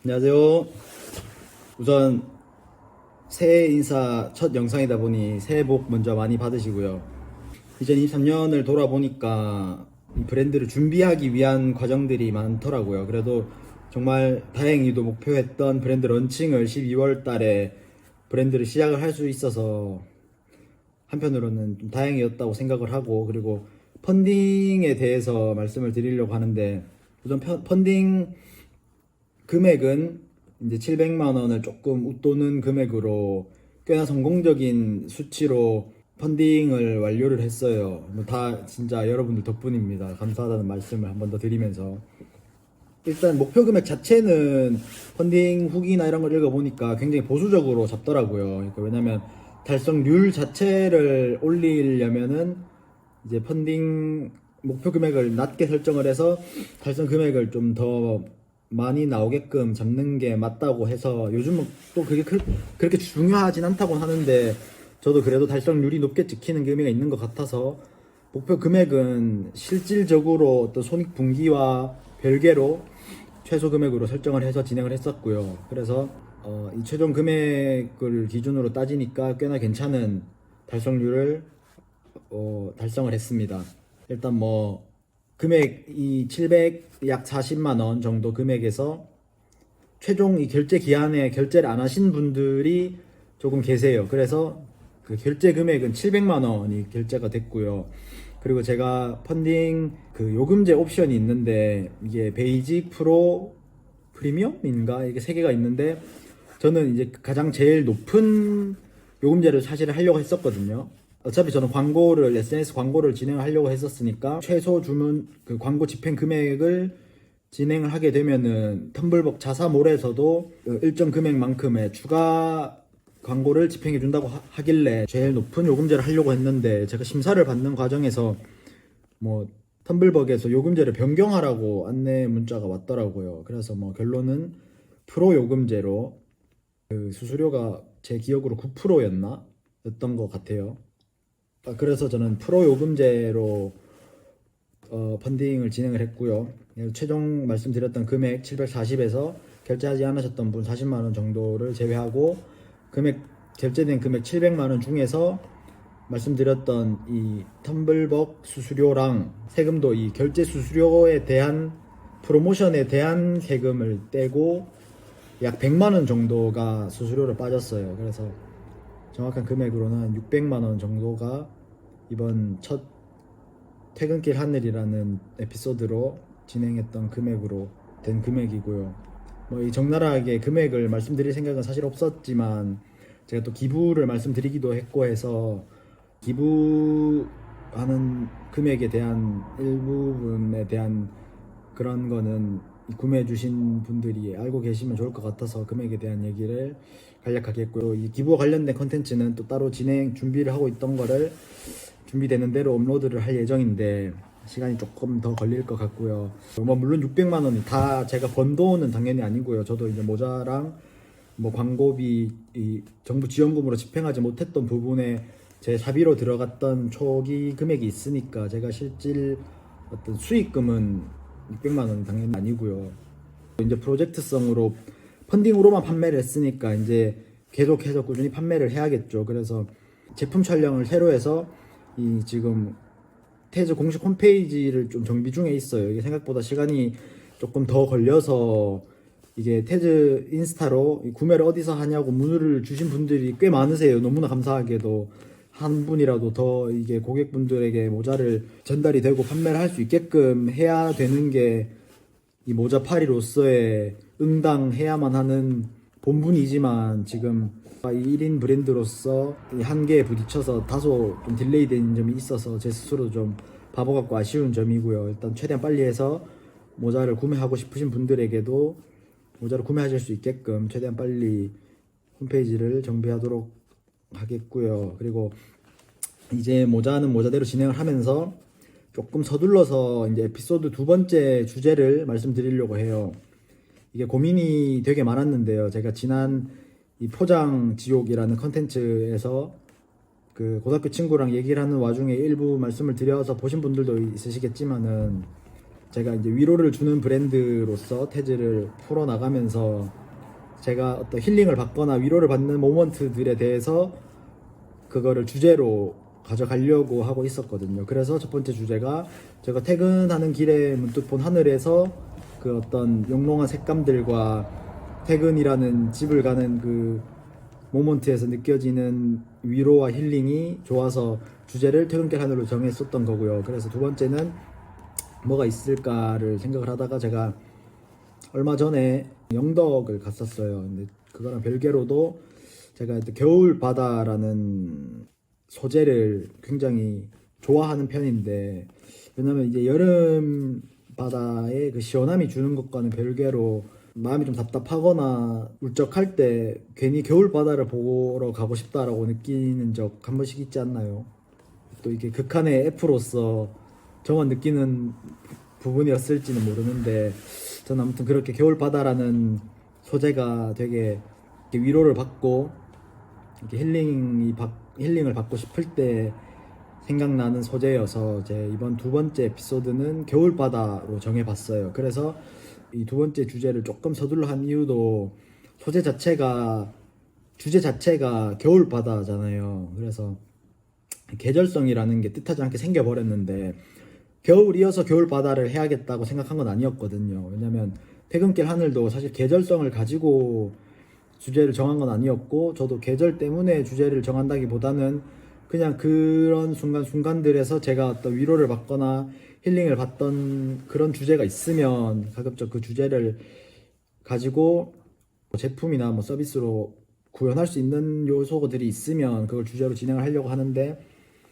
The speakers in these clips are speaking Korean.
안녕하세요. 우선 새해 인사 첫 영상이다 보니 새해 복 먼저 많이 받으시고요. 2023년을 돌아보니까 이 브랜드를 준비하기 위한 과정들이 많더라고요. 그래도 정말 다행히도 목표했던 브랜드 런칭을 12월 달에 브랜드를 시작을 할 수 있어서 한편으로는 좀 다행이었다고 생각을 하고, 그리고 펀딩에 대해서 말씀을 드리려고 하는데, 우선 펀딩 금액은 이제 700만 원을 조금 웃도는 금액으로 꽤나 성공적인 수치로 펀딩을 완료를 했어요. 뭐 다 진짜 여러분들 덕분입니다. 감사하다는 말씀을 한 번 더 드리면서, 일단 목표 금액 자체는 펀딩 후기나 이런 걸 읽어보니까 굉장히 보수적으로 잡더라고요. 그러니까 왜냐면 달성률 자체를 올리려면은 이제 펀딩 목표 금액을 낮게 설정을 해서 달성 금액을 좀 더 많이 나오게끔 잡는 게 맞다고 해서, 요즘은 또 그게 그렇게 중요하진 않다고 하는데 저도 그래도 달성률이 높게 찍히는 게 의미가 있는 것 같아서 목표 금액은 실질적으로 어떤 손익분기와 별개로 최소 금액으로 설정을 해서 진행을 했었고요. 그래서 이 최종 금액을 기준으로 따지니까 꽤나 괜찮은 달성률을 달성을 했습니다. 일단 뭐 금액 이 700 약 40만 원 정도 금액에서 최종 이 결제 기한에 결제를 안 하신 분들이 조금 계세요. 그래서 그 결제 금액은 700만 원이 결제가 됐고요. 그리고 제가 펀딩 그 요금제 옵션이 있는데, 이게 베이직, 프로, 프리미엄인가 이게 세 개가 있는데, 저는 이제 가장 제일 높은 요금제를 사실 하려고 했었거든요. 어차피 저는 광고를, SNS 광고를 진행하려고 했었으니까 최소 주문 그 광고 집행 금액을 진행을 하게 되면은 텀블벅 자사몰에서도 일정 금액만큼의 추가 광고를 집행해 준다고 하길래 제일 높은 요금제를 하려고 했는데, 제가 심사를 받는 과정에서 뭐 텀블벅에서 요금제를 변경하라고 안내 문자가 왔더라고요. 그래서 뭐 결론은 프로 요금제로, 그 수수료가 제 기억으로 9%였나? 였던 것 같아요. 그래서 저는 프로 요금제로 펀딩을 진행을 했고요. 최종 말씀드렸던 금액 740에서 결제하지 않으셨던 분 40만 원 정도를 제외하고, 금액 결제된 금액 700만 원 중에서 말씀드렸던 이 텀블벅 수수료랑 세금도, 이 결제 수수료에 대한 프로모션에 대한 세금을 떼고 약 100만 원 정도가 수수료로 빠졌어요. 그래서 정확한 금액으로는 600만 원 정도가 이번 첫 퇴근길 하늘이라는 에피소드로 진행했던 금액으로 된 금액이고요. 뭐 이 적나라하게 금액을 말씀드릴 생각은 사실 없었지만, 제가 또 기부를 말씀드리기도 했고 해서 기부하는 금액에 대한 일부분에 대한 그런 거는 구매해 주신 분들이 알고 계시면 좋을 것 같아서 금액에 대한 얘기를 간략하게 했고요. 이 기부와 관련된 컨텐츠는 또 따로 진행 준비를 하고 있던 거를 준비되는 대로 업로드를 할 예정인데 시간이 조금 더 걸릴 것 같고요. 뭐 물론 600만 원이 다 제가 번 돈은 당연히 아니고요. 저도 이제 모자랑 뭐 광고비, 이 정부 지원금으로 집행하지 못했던 부분에 제 사비로 들어갔던 초기 금액이 있으니까, 제가 실질 어떤 수익금은 600만 원은 당연히 아니고요. 이제 프로젝트성으로 펀딩으로만 판매를 했으니까 이제 계속해서 꾸준히 판매를 해야겠죠. 그래서 제품 촬영을 새로 해서 이 지금 테즈 공식 홈페이지를 좀 정비 중에 있어요. 이게 생각보다 시간이 조금 더 걸려서, 이게 테즈 인스타로 구매를 어디서 하냐고 문의를 주신 분들이 꽤 많으세요. 너무나 감사하게도 한 분이라도 더 이게 고객분들에게 모자를 전달이 되고 판매를 할 수 있게끔 해야 되는 게 이 모자파리로서의 응당해야만 하는 본분이지만, 지금 이 1인 브랜드로서 이 한계에 부딪혀서 다소 좀 딜레이 된 점이 있어서 제 스스로 좀 바보 같고 아쉬운 점이고요. 일단 최대한 빨리 해서 모자를 구매하고 싶으신 분들에게도 모자를 구매하실 수 있게끔 최대한 빨리 홈페이지를 정비하도록 하겠고요. 그리고 이제 모자는 모자대로 진행을 하면서 조금 서둘러서 이제 에피소드 두 번째 주제를 말씀드리려고 해요. 이게 고민이 되게 많았는데요. 제가 지난 이 포장 지옥이라는 컨텐츠에서 그 고등학교 친구랑 얘기를 하는 와중에 일부 말씀을 드려서 보신 분들도 있으시겠지만은, 제가 이제 위로를 주는 브랜드로서 태즈를 풀어나가면서 제가 어떤 힐링을 받거나 위로를 받는 모먼트들에 대해서 그거를 주제로 가져가려고 하고 있었거든요. 그래서 첫 번째 주제가 제가 퇴근하는 길에 문득 본 하늘에서 그 어떤 영롱한 색감들과 퇴근이라는 집을 가는 그 모먼트에서 느껴지는 위로와 힐링이 좋아서 주제를 퇴근길 하늘로 정했었던 거고요. 그래서 두 번째는 뭐가 있을까를 생각을 하다가 제가 얼마 전에 영덕을 갔었어요. 근데 그거랑 별개로도 제가 이제 겨울 바다라는 소재를 굉장히 좋아하는 편인데, 왜냐면 이제 여름 바다의 그 시원함이 주는 것과는 별개로 마음이 좀 답답하거나 울적할 때 괜히 겨울 바다를 보러 가고 싶다라고 느끼는 적 한 번씩 있지 않나요? 또 이게 극한의 F로서 저만 느끼는 부분이었을지는 모르는데, 저는 아무튼 그렇게 겨울 바다라는 소재가 되게 이렇게 위로를 받고 이렇게 힐링을 받고 싶을 때 생각나는 소재여서 제 이번 두 번째 에피소드는 겨울 바다로 정해봤어요. 그래서 이 두 번째 주제를 조금 서둘러 한 이유도 주제 자체가 겨울 바다잖아요. 그래서 계절성이라는 게 뜻하지 않게 생겨버렸는데, 겨울이어서 겨울 바다를 해야겠다고 생각한 건 아니었거든요. 왜냐면 퇴근길 하늘도 사실 계절성을 가지고 주제를 정한 건 아니었고, 저도 계절 때문에 주제를 정한다기보다는 그냥 그런 순간순간들에서 제가 어떤 위로를 받거나 힐링을 받던 그런 주제가 있으면 가급적 그 주제를 가지고 뭐 제품이나 뭐 서비스로 구현할 수 있는 요소들이 있으면 그걸 주제로 진행을 하려고 하는데,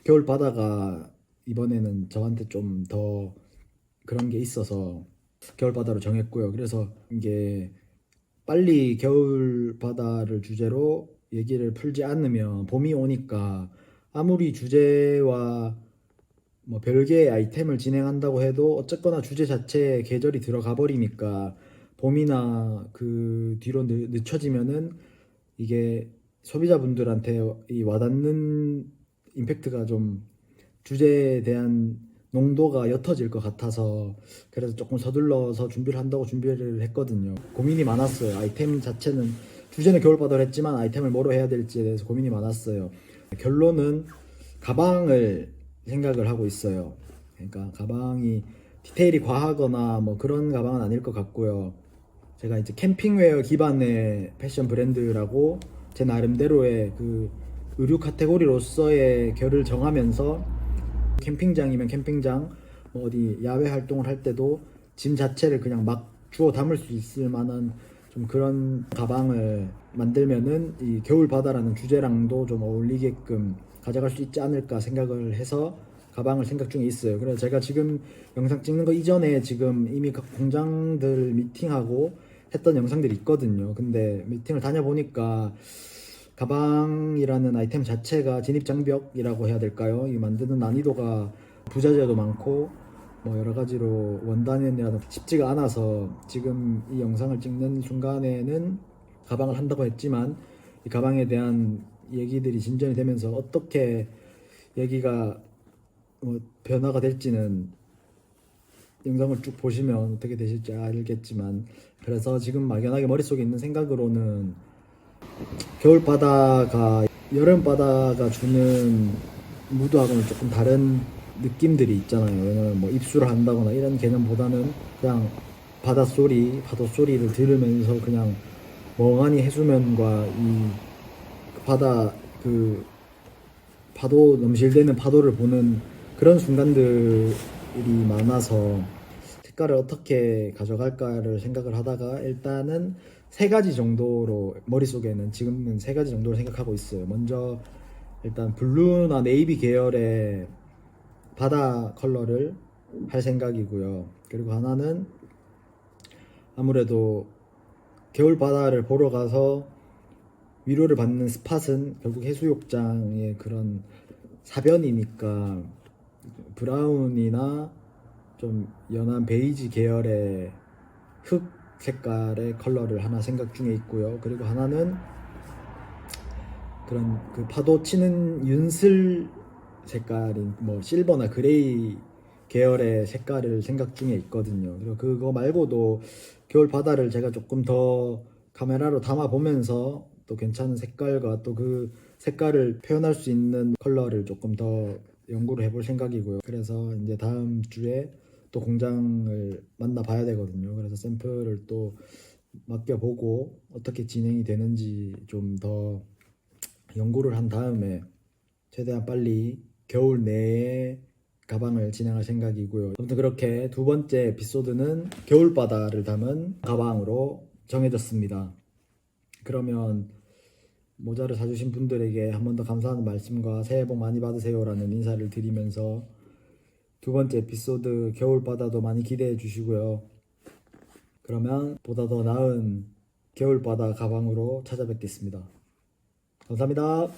겨울 바다가 이번에는 저한테 좀 더 그런 게 있어서 겨울 바다로 정했고요. 그래서 이게 빨리 겨울 바다를 주제로 얘기를 풀지 않으면 봄이 오니까 아무리 주제와 뭐 별개의 아이템을 진행한다고 해도 어쨌거나 주제 자체에 계절이 들어가 버리니까 봄이나 그 뒤로 늦춰지면은 이게 소비자분들한테 이 와닿는 임팩트가 좀 주제에 대한 농도가 옅어질 것 같아서, 그래서 조금 서둘러서 준비를 한다고 준비를 했거든요. 고민이 많았어요. 아이템 자체는 주제는 겨울바다로 했지만 아이템을 뭐로 해야 될지에 대해서 고민이 많았어요. 결론은 가방을 생각을 하고 있어요. 그러니까 가방이 디테일이 과하거나 뭐 그런 가방은 아닐 것 같고요. 제가 이제 캠핑웨어 기반의 패션 브랜드라고 제 나름대로의 그 의류 카테고리로서의 결을 정하면서, 캠핑장이면 캠핑장, 뭐 어디 야외 활동을 할 때도 짐 자체를 그냥 막 주워 담을 수 있을 만한 좀 그런 가방을 만들면은 이 겨울 바다라는 주제랑도 좀 어울리게끔 가져갈 수 있지 않을까 생각을 해서 가방을 생각 중에 있어요. 그래서 제가 지금 영상 찍는 거 이전에 지금 이미 각 공장들 미팅하고 했던 영상들이 있거든요. 근데 미팅을 다녀보니까 가방이라는 아이템 자체가 진입장벽이라고 해야 될까요? 이 만드는 난이도가 부자재도 많고 뭐 여러 가지로 원단이나 쉽지가 않아서, 지금 이 영상을 찍는 순간에는 가방을 한다고 했지만 이 가방에 대한 얘기들이 진전이 되면서 어떻게 얘기가 변화가 될지는 영상을 쭉 보시면 어떻게 되실지 알겠지만, 그래서 지금 막연하게 머릿속에 있는 생각으로는 겨울 바다가 여름 바다가 주는 무드하고는 조금 다른 느낌들이 있잖아요. 왜냐면 뭐 입수를 한다거나 이런 개념보다는 그냥 바닷소리, 파도 소리를 들으면서 그냥 멍하니 해수면과 이 바다 그 파도 넘실대는 파도를 보는 그런 순간들이 많아서 색깔을 어떻게 가져갈까를 생각을 하다가 일단은 세 가지 정도로 머릿속에는 지금은 세 가지 정도로 생각하고 있어요. 먼저 일단 블루나 네이비 계열의 바다 컬러를 할 생각이고요. 그리고 하나는 아무래도 겨울 바다를 보러 가서 위로를 받는 스팟은 결국 해수욕장의 그런 사변이니까 브라운이나 좀 연한 베이지 계열의 흙 색깔의 컬러를 하나 생각 중에 있고요. 그리고 하나는 그런 그 파도 치는 윤슬 색깔인 뭐 실버나 그레이 계열의 색깔을 생각 중에 있거든요. 그리고 그거 말고도 겨울 바다를 제가 조금 더 카메라로 담아 보면서 또 괜찮은 색깔과 또 그 색깔을 표현할 수 있는 컬러를 조금 더 연구를 해볼 생각이고요. 그래서 이제 다음 주에 또 공장을 만나 봐야 되거든요. 그래서 샘플을 또 맡겨보고 어떻게 진행이 되는지 좀 더 연구를 한 다음에 최대한 빨리 겨울 내에 가방을 진행할 생각이고요. 아무튼 그렇게 두 번째 에피소드는 겨울바다를 담은 가방으로 정해졌습니다. 그러면 모자를 사주신 분들에게 한 번 더 감사하는 말씀과 새해 복 많이 받으세요라는 인사를 드리면서 두 번째 에피소드 겨울바다도 많이 기대해 주시고요. 그러면 보다 더 나은 겨울바다 가방으로 찾아뵙겠습니다. 감사합니다.